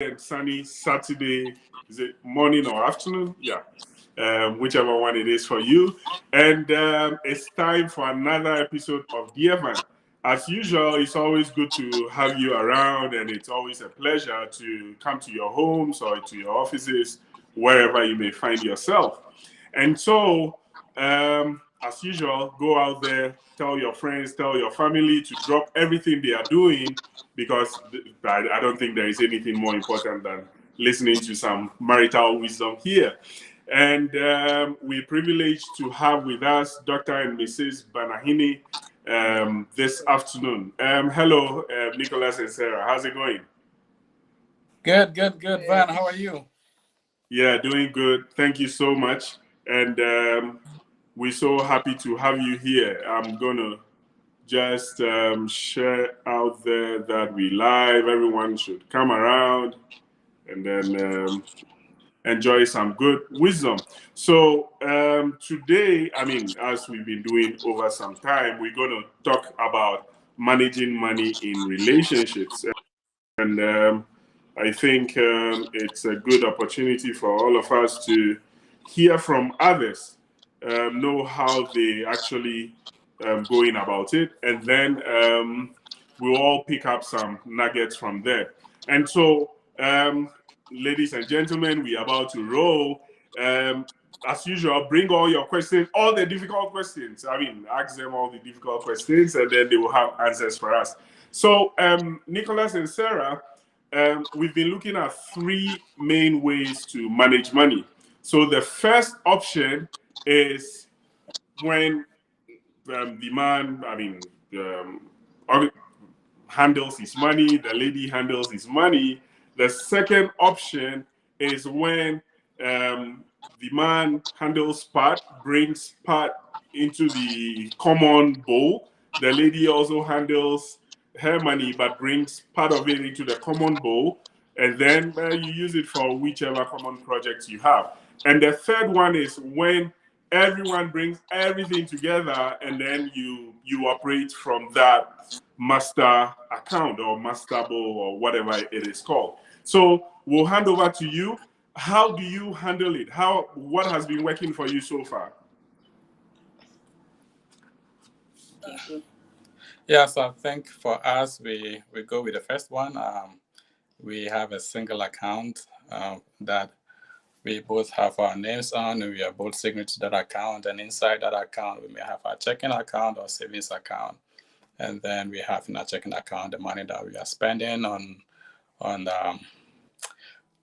and sunny Saturday. Is it morning or afternoon? Yeah, whichever one it is for you. And it's time for another episode of Dear Van. As usual, it's always good to have you around, and it's always a pleasure to come to your homes or to your offices, wherever you may find yourself. And so, as usual, go out there, tell your friends, tell your family to drop everything they are doing, because I don't think there is anything more important than listening to some marital wisdom here. And we're privileged to have with us Dr. and Mrs. Banahene this afternoon. Hello, Nicholas and Sarah. How's it going? Good. Van, how are you? Yeah, doing good. Thank you so much. And we're so happy to have you here. I'm going to just share out there that we live. Everyone should come around and then enjoy some good wisdom. So today, as we've been doing over some time, we're going to talk about managing money in relationships. And I think it's a good opportunity for all of us to hear from others, know how they actually going about it, and then we'll all pick up some nuggets from there. And so, ladies and gentlemen, we're about to roll. As usual, bring all your questions, all the difficult questions. Ask them all the difficult questions, and then they will have answers for us. So, Nicholas and Sarah, we've been looking at three main ways to manage money. So the first option is when the man, handles his money, the lady handles his money. The second option is when the man handles part, brings part into the common bowl. The lady also handles her money, but brings part of it into the common bowl. And then you use it for whichever common projects you have. And the third one is when everyone brings everything together, and then you operate from that master account or master bowl or whatever it is called. So we'll hand over to you. How do you handle it? What has been working for you so far? Yeah, so I think for us, we go with the first one. We have a single account that we both have our names on, and we are both signatories to that account. And inside that account, we may have our checking account or savings account. And then we have in our checking account the money that we are spending on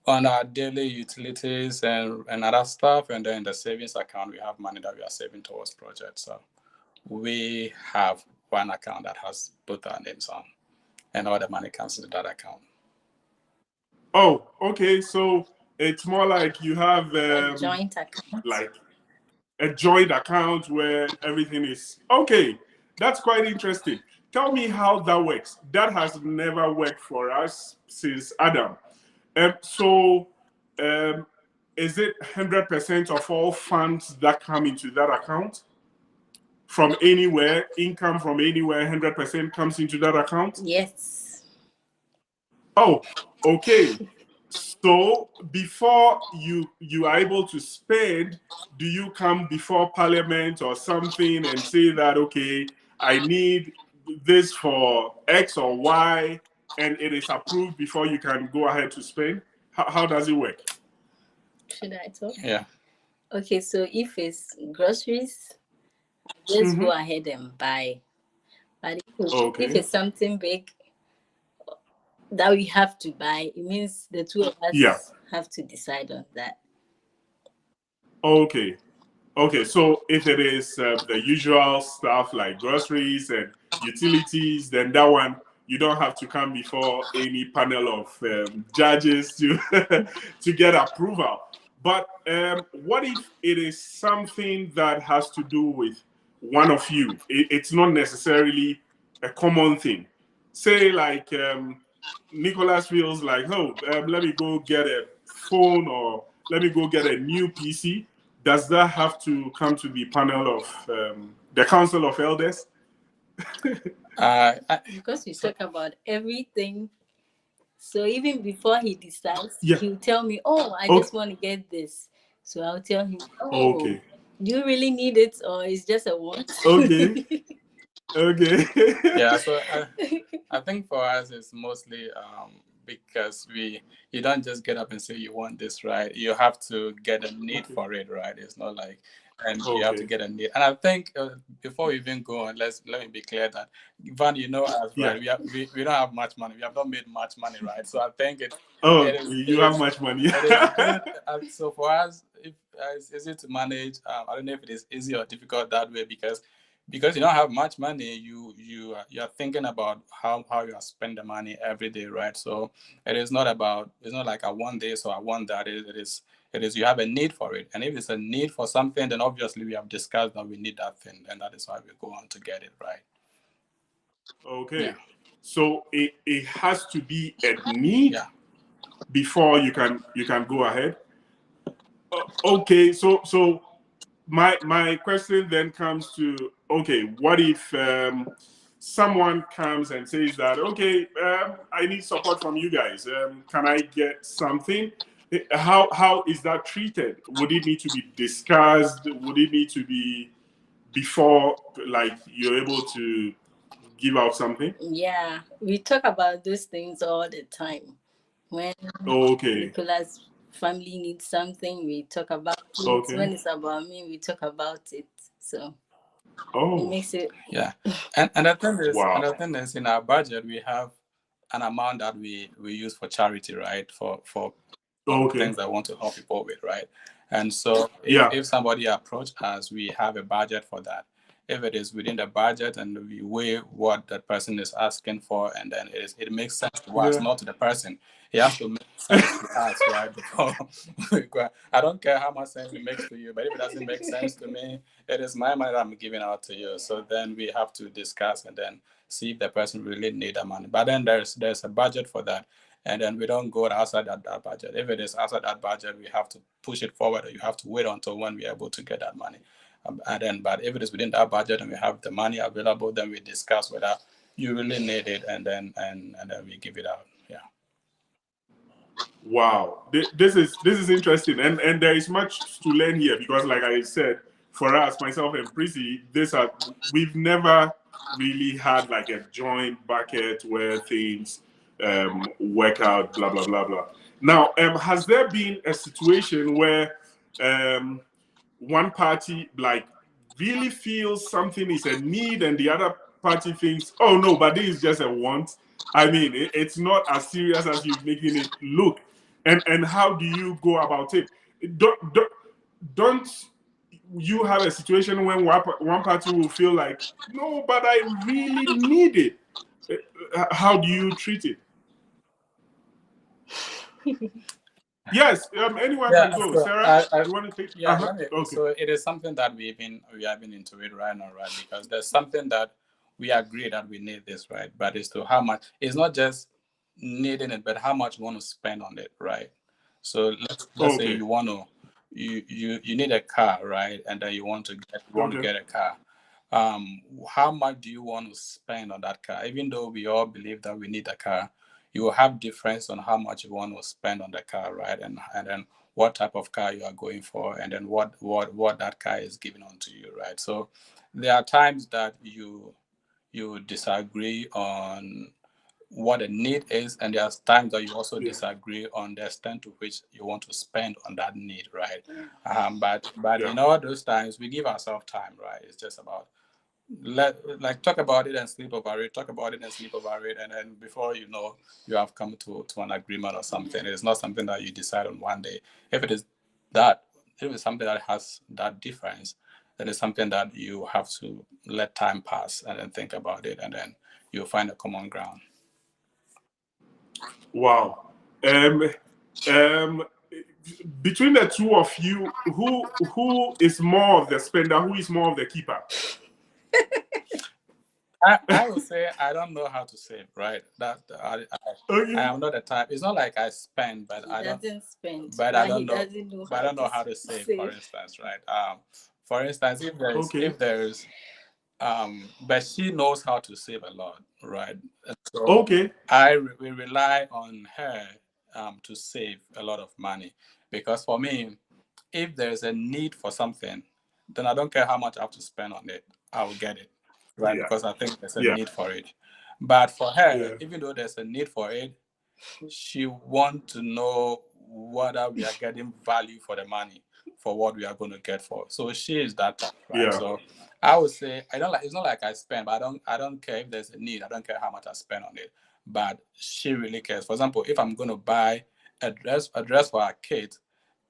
our daily utilities and other stuff. And then in the savings account, we have money that we are saving towards projects. So we have one account that has both our names on, and all the money comes into that account. Oh, okay. So it's more like you have a joint account. Like a joint account where everything is okay. That's quite interesting. Tell me how that works. That has never worked for us since Adam. So is it 100% of all funds that come into that account? From anywhere, income from anywhere, 100% comes into that account? Yes. Oh, okay. So before you are able to spend, do you come before Parliament or something and say that, okay, I need this for X or Y, and it is approved before you can go ahead to spend? How does it work? Should I talk? Yeah. Okay, so if it's groceries, just go ahead and buy. But if it's something big that we have to buy, it means the two of us have to decide on that. Okay. So if it is the usual stuff like groceries and utilities, then that one you don't have to come before any panel of judges to to get approval. But what if it is something that has to do with one of you? It's not necessarily a common thing. Say like Nicholas feels like, let me go get a phone, or let me go get a new PC. Does that have to come to the panel of the Council of Elders? Because we talk about everything So even before he decides, Yeah. he'll tell me, "Oh, I just want to get this." So I'll tell him, "Oh, Okay. do you really need it, or it's just a want?" Okay. Okay. Yeah, so I think for us it's mostly because you don't just get up and say you want this, right? You have to get a need for it, right? It's not like, and you have to get a need. And I think before we even go on, let me be clear that Van, you know us, right? We don't have much money. We have not made much money, right? So I think it you have much money. It is good. So for us, if it's easy to manage. I don't know if it is easy or difficult that way because you don't have much money, you're thinking about how you are spending the money every day, right? So it's not like I want this or I want that. It is you have a need for it, and if it's a need for something, then obviously we have discussed that we need that thing, and that is why we go on to get it, right? Okay. Yeah. So it has to be a need before you can go ahead. Okay. So my question then comes to, okay, what if someone comes and says that, okay, I need support from you guys. Can I get something? How is that treated? Would it need to be discussed? Would it need to be before, like, you're able to give out something? Yeah, we talk about those things all the time. When Nicola's family needs something, we talk about it. Okay. When it's about me, we talk about it. So it makes it. Yeah, and the thing is, in our budget we have an amount that we use for charity, right? For things I want to help people with, right? And so if somebody approach us, we have a budget for that. If it is within the budget and we weigh what that person is asking for, and then it makes sense to us, not to the person. It has to make sense to us, right? Before I don't care how much sense it makes to you, but if it doesn't make sense to me, it is my money that I'm giving out to you. So then we have to discuss and then see if the person really need the money. But then there's a budget for that. And then we don't go outside that budget. If it is outside that budget, we have to push it forward. Or you have to wait until when we're able to get that money. But if it is within that budget and we have the money available, then we discuss whether you really need it, and then we give it out. Yeah. Wow, this is interesting, and there is much to learn here, because, like I said, for us, myself and Prissy, we've never really had like a joint bucket where things work out, blah blah blah blah. Now, has there been a situation where one party like really feels something is a need and the other party thinks, oh no, but this is just a want? I mean, it's not as serious as you're making it look. And how do you go about it? Don't you have a situation when one party will feel like, no, but I really need it? How do you treat it? Yes, anyone can go. So Sarah, you want to take? Yeah, okay. So it is something that we have been into it right now, right? Because there's something that we agree that we need this, right? But it's to how much. It's not just needing it, but how much you want to spend on it, right? So let's say you want to you need a car, right? And then you want to get a car. How much do you want to spend on that car? Even though we all believe that we need a car, you will have difference on how much you want to spend on the car, right? And then what type of car you are going for, and then what that car is giving on to you, right? So there are times that you disagree on what a need is, and there's times that you also disagree on the extent to which you want to spend on that need, right? But in all those times, we give ourselves time, right? It's just about talk about it and sleep over it, talk about it and sleep over it, and then before you know, you have come to an agreement or something. It's not something that you decide on one day. If it is something that has that difference, then it's something that you have to let time pass and then think about it, and then you'll find a common ground. Wow. Between the two of you, who is more of the spender? Who is more of the keeper? I would say I don't know how to save, right? That I am not the type. It's not like I spend, but I don't spend. But I don't know. But I don't know how to save. For instance, right? For instance, if But she knows how to save a lot, right? And so Okay. we rely on her to save a lot of money, because for me, if there's a need for something, then I don't care how much I have to spend on it, I will get it, right? Yeah. Because I think there's a Yeah. need for it. But for her, Yeah. even though there's a need for it, she wants to know whether we are getting value for the money for what we are going to get for. So she is that type, right? Yeah. So I would say I don't like. It's not like I spend, but I don't care if there's a need. I don't care how much I spend on it. But she really cares. For example, if I'm going to buy a dress for our kids,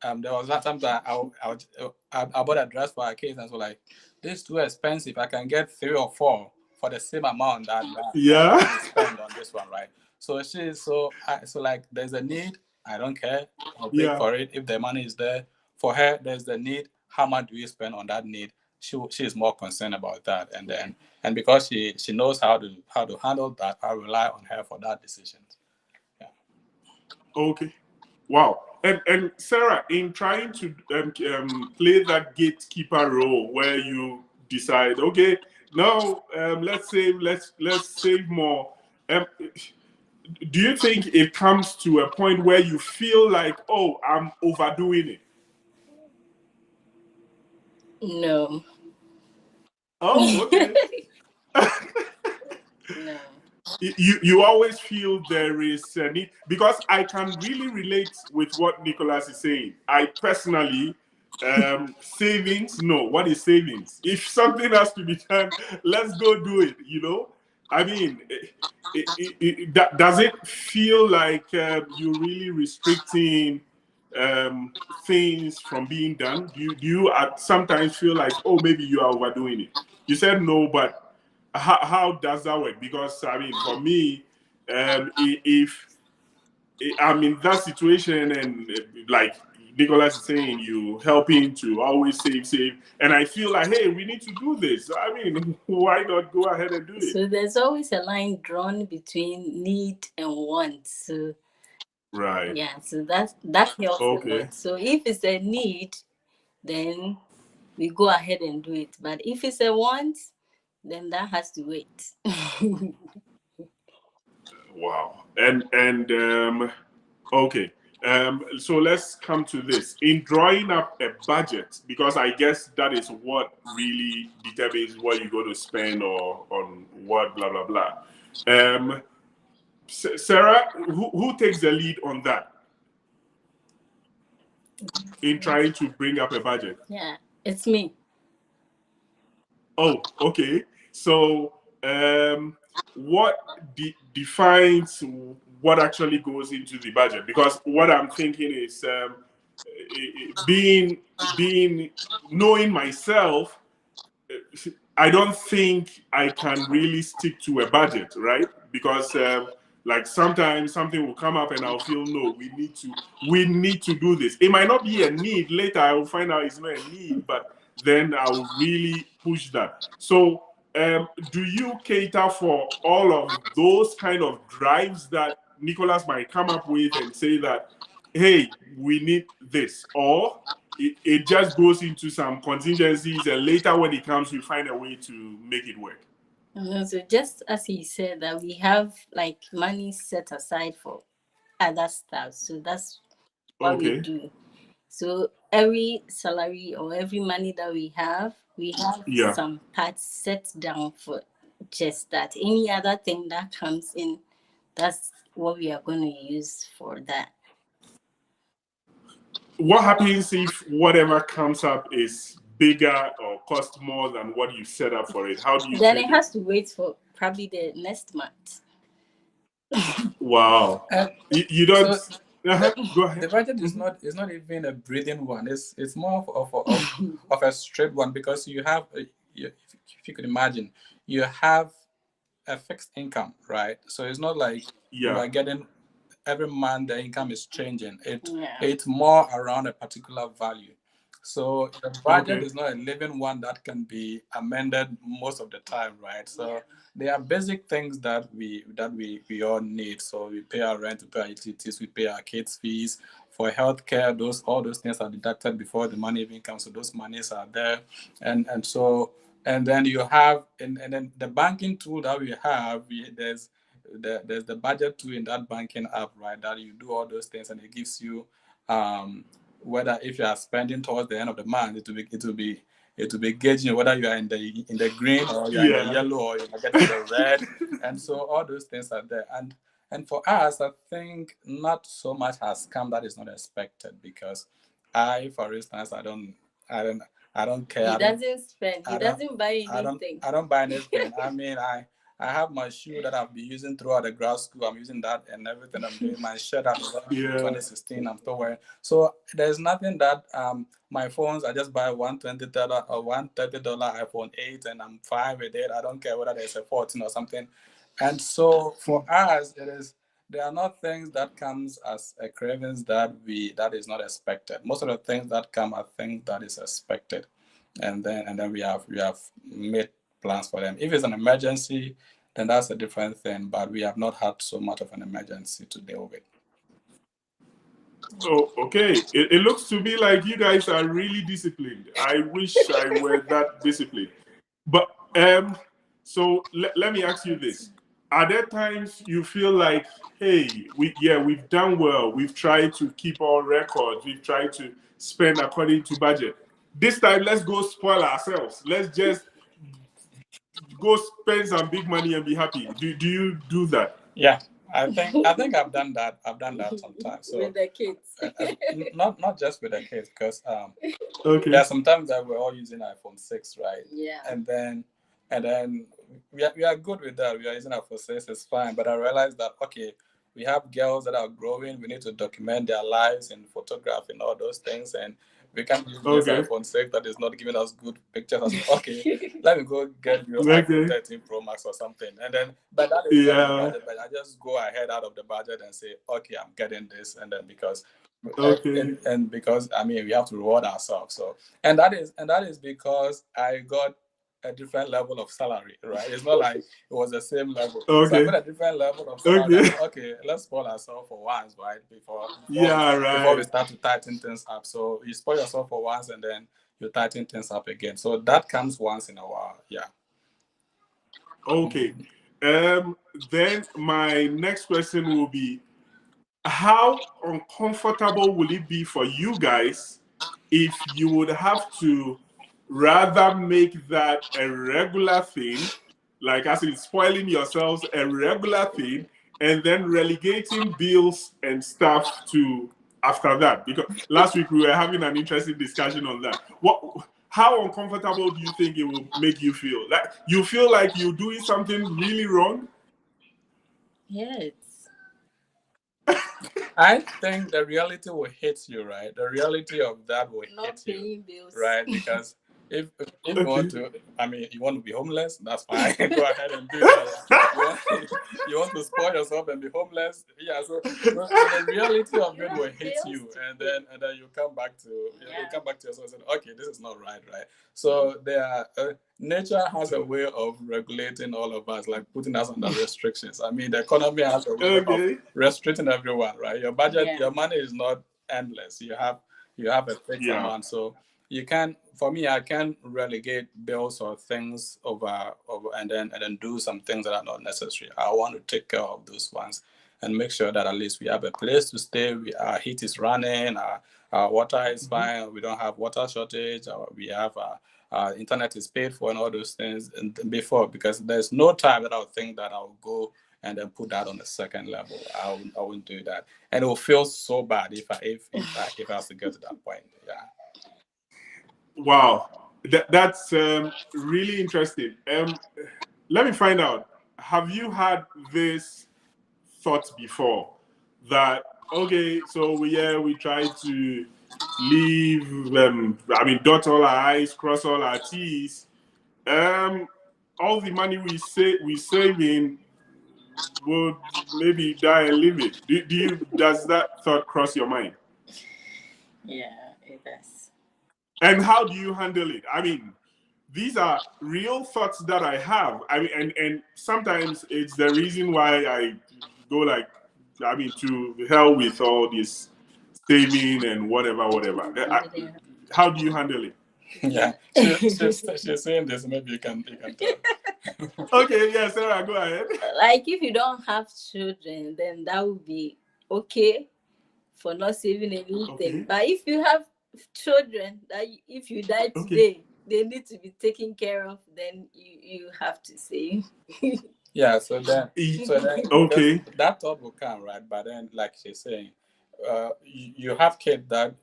there was that time that I bought a dress for our kids, and so like, this is too expensive. I can get 3 or 4 for the same amount that Yeah. we spend on this one, right? So so like, there's a need. I don't care. I'll pay Yeah. for it if the money is there. For her, there's the need. How much do you spend on that need? She is more concerned about that, and because she knows how to handle that, I rely on her for that decision. Yeah. Okay. Wow. And Sarah, in trying to play that gatekeeper role where you decide, okay, now let's save more. Um, do you think it comes to a point where you feel like, oh, I'm overdoing it? No. Oh, okay. No. You always feel there is a need, because I can really relate with what Nicholas is saying. I personally, savings, no. What is savings? If something has to be done, let's go do it. I mean, does it feel like you're really restricting things from being done? Do you sometimes feel like, oh, maybe you are overdoing it? You said no, but how does that work? Because I mean, for me, if I'm in that situation and like Nicholas is saying, you helping to always save, and I feel like, hey, we need to do this. I mean, why not go ahead and do it? So there's always a line drawn between need and want. So Right. yeah, so that helps a Okay. lot. So if it's a need, then we go ahead and do it. But if it's a want, then that has to wait. Wow. And okay. So let's come to this. In drawing up a budget, because I guess that is what really determines what you're going to spend or on what, blah, blah, blah. Sarah, who takes the lead on that? In trying to bring up a budget? Yeah, it's me. Oh, okay. So, what defines what actually goes into the budget? Because what I'm thinking is, being knowing myself, I don't think I can really stick to a budget, right? Because like sometimes something will come up and I'll feel, no, we need to do this. It might not be a need. Later I will find out it's not a need, but then I will really push that. So do you cater for all of those kind of drives that Nicholas might come up with and say that, hey, we need this, or it just goes into some contingencies and later when it comes we find a way to make it work? So just as he said that we have like money set aside for other stuff. So that's what we Okay. do. So every salary or every money that we have Yeah. some parts set down for just that. Any other thing that comes in, that's what we are going to use for that. What happens if whatever comes up is bigger or cost more than what you set up for it? How do you Then treat it has to wait for probably the next month. Wow. You don't. So Go ahead. the budget is not even a breathing one. It's more of a straight one, because you have if you could imagine, you have a fixed income, right? So it's not like you Yeah. are getting every month the income is changing. Yeah. It's more around a particular value. So the budget Okay. is not a living one that can be amended most of the time, right? So there are basic things that we all need. So we pay our rent, we pay our utilities, we pay our kids' fees. For healthcare, all those things are deducted before the money even comes. So those monies are there, and so And then you have, and then the banking tool that we have, there's the budget tool in that banking app, right? That you do all those things, and it gives you whether if you are spending towards the end of the month, it will be gauging whether you are in the green or you are in the yellow or you are getting the red, and so all those things are there. And for us, I think not so much has come that is not expected, because for instance, I don't care. He doesn't spend. He doesn't buy anything. I don't buy anything. I mean, I have my shoe that I've been using throughout the grad school. I'm using that and everything. I'm doing my shirt I'm wearing 2016. I'm still wearing. So there's nothing that my phones. I just buy $120 or $130 iPhone 8, and I'm fine with it. I don't care whether there's a 14 or something. And so for us, there are not things that comes as a cravings that is not expected. Most of the things that come are things that is expected, and then we have made plans for them. If it's an emergency, then that's a different thing. But we have not had so much of an emergency to deal with. Oh, okay. It looks to me like you guys are really disciplined. I wish I were that disciplined. But so let me ask you this. Are there times you feel like, hey, we've done well. We've tried to keep all records. We've tried to spend according to budget. This time, let's go spoil ourselves. Let's just go spend some big money and be happy. Do you do that? Yeah, I think I've done that. I've done that sometimes. So with the kids, not just with the kids, because okay. Yeah, sometimes that we're all using iPhone 6, right? Yeah. And then we are good with that. We are using iPhone 6, it's fine. But I realized that, okay, we have girls that are growing. We need to document their lives and photograph and all those things. And we can't use this iPhone 6 that is not giving us good pictures. Okay, let me go get your iPhone 13 Pro Max or something. And then, but that is not the budget. But I just go ahead out of the budget and say, okay, I'm getting this. And then because and because I mean we have to reward ourselves. So and that is because I got a different level of salary, right? It's not like it was the same level. So I got a different level of salary. Okay, let's spoil ourselves for once, right? Before we start to tighten things up. So you spoil yourself for once and then you tighten things up again. So that comes once in a while. Yeah. Okay. Then my next question will be, how uncomfortable will it be for you guys if you would have to rather make that a regular thing, like as in spoiling yourselves a regular thing, and then relegating bills and stuff to after that? Because last week we were having an interesting discussion on that. How uncomfortable do you think it will make you feel? Like you feel like you're doing something really wrong? Yes. I think the reality will hit you, right? The reality of that will Not hit you, paying bills. right? Because if you want to, I mean, you want to be homeless, that's fine. Go ahead and do that. You want to spoil yourself and be homeless, yeah. So the reality of it will hit you, and then you come back to yourself and say, okay, this is not right. So nature has a way of regulating all of us, like putting us under restrictions. I mean, the economy has a way of restricting everyone, right? Your budget, your money is not endless. You have a fixed amount, so. You can, for me, I can relegate bills or things over and then do some things that are not necessary. I want to take care of those ones and make sure that at least we have a place to stay. Our heat is running, our water is fine. We don't have water shortage. We have our internet is paid for and all those things. And before, because there's no time that I'll think that I'll go and then put that on the second level. I wouldn't do that, and it will feel so bad if I have to get to that point. Yeah. Wow, that's really interesting. Let me find out. Have you had this thought before that, okay, so we try to leave, dot all our I's, cross all our T's. All the money we save in would maybe die and leave it. Does that thought cross your mind? Yeah, it does. And how do you handle it? I mean, these are real thoughts that I have. I mean, and sometimes it's the reason why I go to hell with all this saving and whatever. How do you handle it? Yeah, she's saying this. Maybe you can talk. Okay, yeah, Sarah, go ahead. Like if you don't have children, then that would be okay for not saving anything. Okay. But if you have children, that if you die today, they need to be taken care of, then you have to save. Yeah, so then Okay. that thought will come, right? But then, like she's saying, you have kids that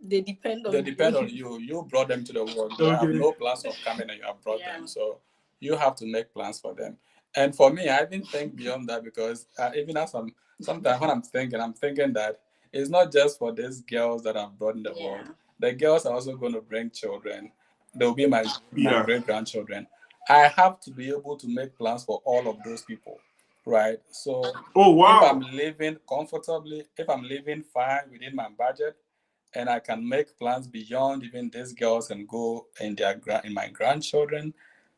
they depend on you. You brought them to the world. They Okay. have no plans of coming, and you have brought them. So you have to make plans for them. And for me, I didn't think beyond that, because even as sometimes when I'm thinking that it's not just for these girls that I've brought in the world. The girls are also going to bring children. They'll be my great grandchildren. I have to be able to make plans for all of those people, right? So if I'm living comfortably, if I'm living fine within my budget, and I can make plans beyond even these girls and go in my grandchildren,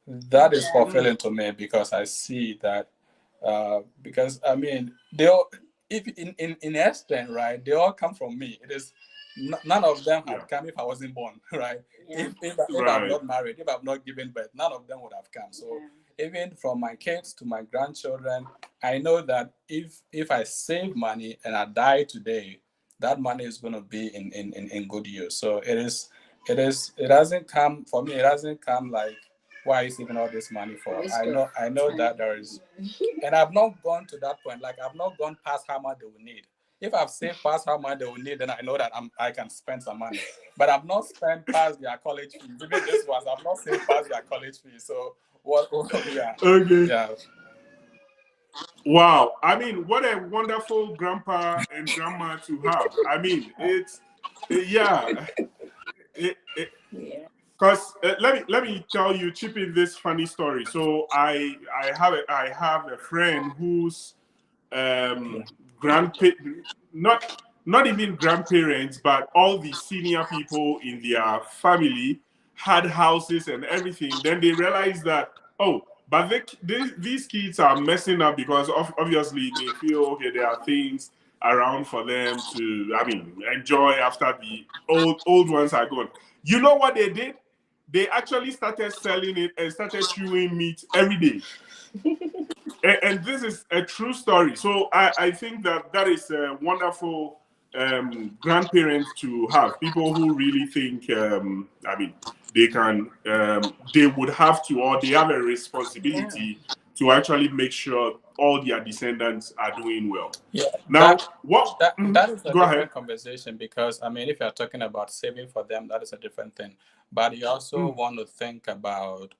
that is fulfilling to me, because I see that. Because I mean, they all, if in extent, right, they all come from me. It is none of them had come if I wasn't born, right? If I'm not married, if I've not given birth, none of them would have come. So even from my kids to my grandchildren, I know that if I save money and I die today, that money is going to be in good use. So it doesn't come for me. It doesn't come like, why are you saving all this money for? I know that there is, and I've not gone to that point. Like, I've not gone past how much they will need. If I've saved past how much they will need, then I know that I can spend some money. But I've not spent past their college fees. Even this ones, I've not saved past their college fees. So what? Yeah. Okay. Yeah. Wow. I mean, what a wonderful grandpa and grandma to have. I mean, because let me tell you, chip in this funny story. So I have a friend whose not even grandparents, but all the senior people in their family had houses and everything. Then they realized that, but these kids are messing up, because obviously they feel, okay, there are things around for them to, I mean, enjoy after the old ones are gone. You know what they did? They actually started selling it and started chewing meat every day. And this is a true story. So I think that is a wonderful grandparents to have. People who really think, I mean, they can, they would have to, or they have a responsibility to actually make sure all their descendants are doing well. Yeah. Now, that is a different conversation, because I mean, if you're talking about saving for them, that is a different thing. But you also want to think about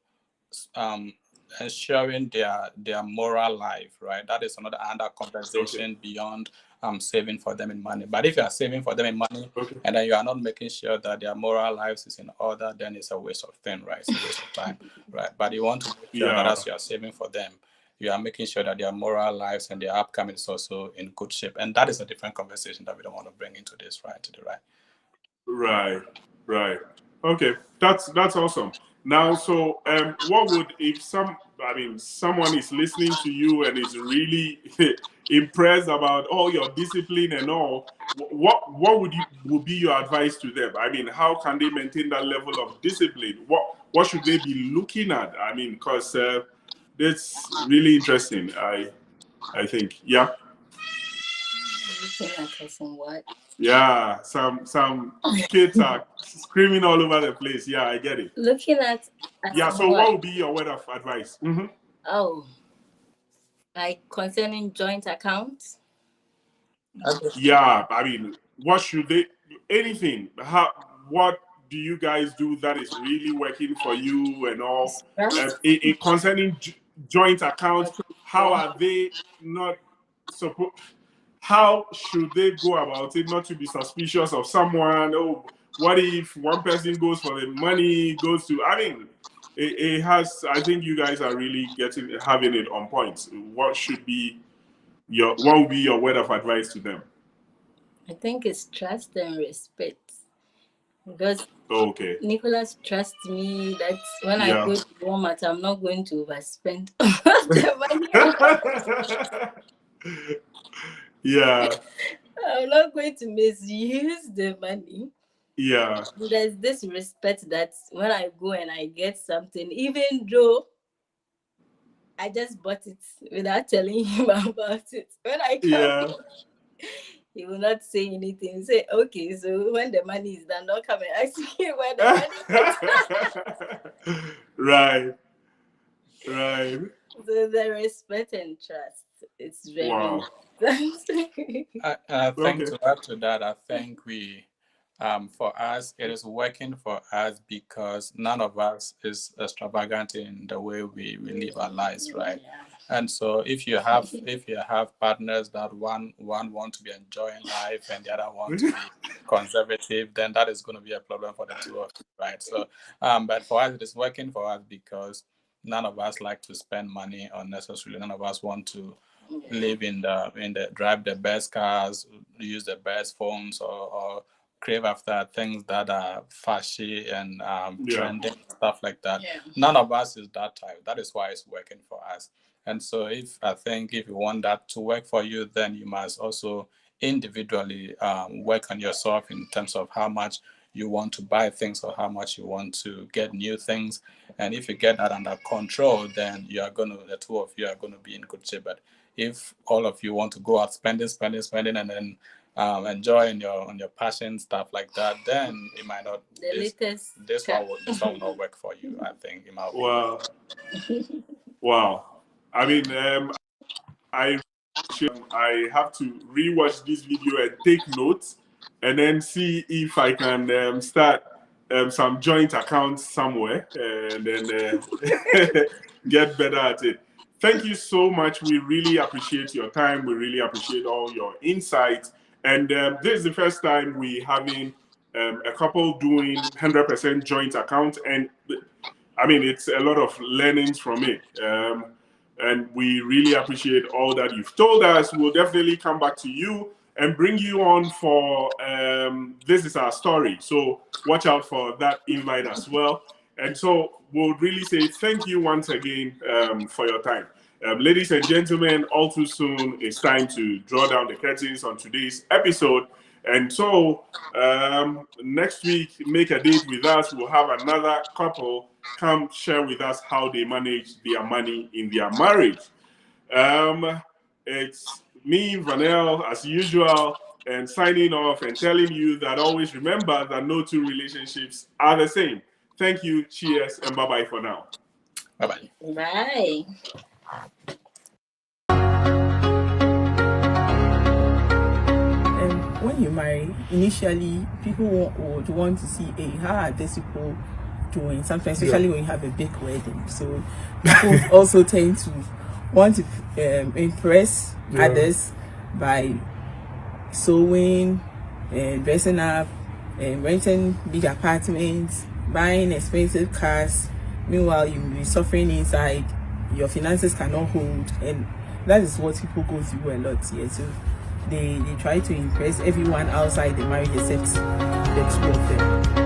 ensuring their moral life, right? That is another conversation beyond saving for them in money. But if you are saving for them in money and then you are not making sure that their moral lives is in order, then it's a waste of thing, right? It's a waste of time, right? But you want to make sure that as you are saving for them, you are making sure that their moral lives and their upcoming is also in good shape. And that is a different conversation that we don't want to bring into this, right? Right. Okay, that's awesome. Now, so what would, if someone is listening to you and is really impressed about all your discipline and all, what would be your advice to them? I mean, how can they maintain that level of discipline? What should they be looking at? I mean, because that's really interesting. I think, yeah. What? Yeah, some kids are screaming all over the place. Yeah, I get it. Looking at so what would be your word of advice? Mm-hmm. Oh, like concerning joint accounts? Yeah, I mean, what should they, anything, what do you guys do that is really working for you and all? Concerning joint accounts, how are they not supposed, how should they go about it not to be suspicious of someone? Oh, what if one person goes for the money, goes to, I mean, it has, I think you guys are really having it on point. What would be your word of advice to them? I think it's trust and respect. Because Nicholas trusts me that when I go to Walmart, I'm not going to overspend the money. Yeah. I'm not going to misuse the money. Yeah. There's this respect that when I go and I get something, even though I just bought it without telling him about it, when I come home, he will not say anything. Say, okay, so when the money is done, don't come and ask me where the money is. Right. Right. So the respect and trust, it's very important. I think to add to that, I think for us, it is working for us because none of us is extravagant in the way we live our lives, right? Yeah. And so if you have partners that one want to be enjoying life and the other want to be conservative, then that is going to be a problem for the two of you, right? So, but for us, it is working for us because none of us like to spend money unnecessarily. None of us want to live in the drive the best cars, use the best phones, or crave after things that are flashy and trending, stuff like that. Yeah. None of us is that type. That is why it's working for us. And so if you want that to work for you, then you must also individually work on yourself in terms of how much you want to buy things or how much you want to get new things. And if you get that under control, then the two of you are going to be in good shape. But if all of you want to go out spending, and then enjoy on your passion, stuff like that, then it might not. This one will not work for you, I think. In my opinion. Wow. I mean, I have to rewatch this video and take notes, and then see if I can start some joint accounts somewhere, and then get better at it. Thank you so much. We really appreciate your time. We really appreciate all your insights. And this is the first time we having a couple doing 100% joint account, and I mean, it's a lot of learnings from it. And we really appreciate all that you've told us. We'll definitely come back to you and bring you on for This Is Our Story. So watch out for that invite as well. And so we'll really say thank you once again for your time. Ladies and gentlemen, all too soon, it's time to draw down the curtains on today's episode. And so next week, make a date with us. We'll have another couple come share with us how they manage their money in their marriage. It's me, Vanel, as usual, and signing off and telling you that always remember that no two relationships are the same. Thank you, cheers, and bye-bye for now. Bye-bye. Bye. When you marry, initially, people would want to see, hey, how are these people doing? Sometimes, especially when you have a big wedding. So people also tend to want to impress others by sewing, dressing up, renting big apartments, buying expensive cars. Meanwhile, you'll be suffering inside. Your finances cannot hold, and that is what people go through a lot here. So they try to impress everyone outside the marriage except the two of them.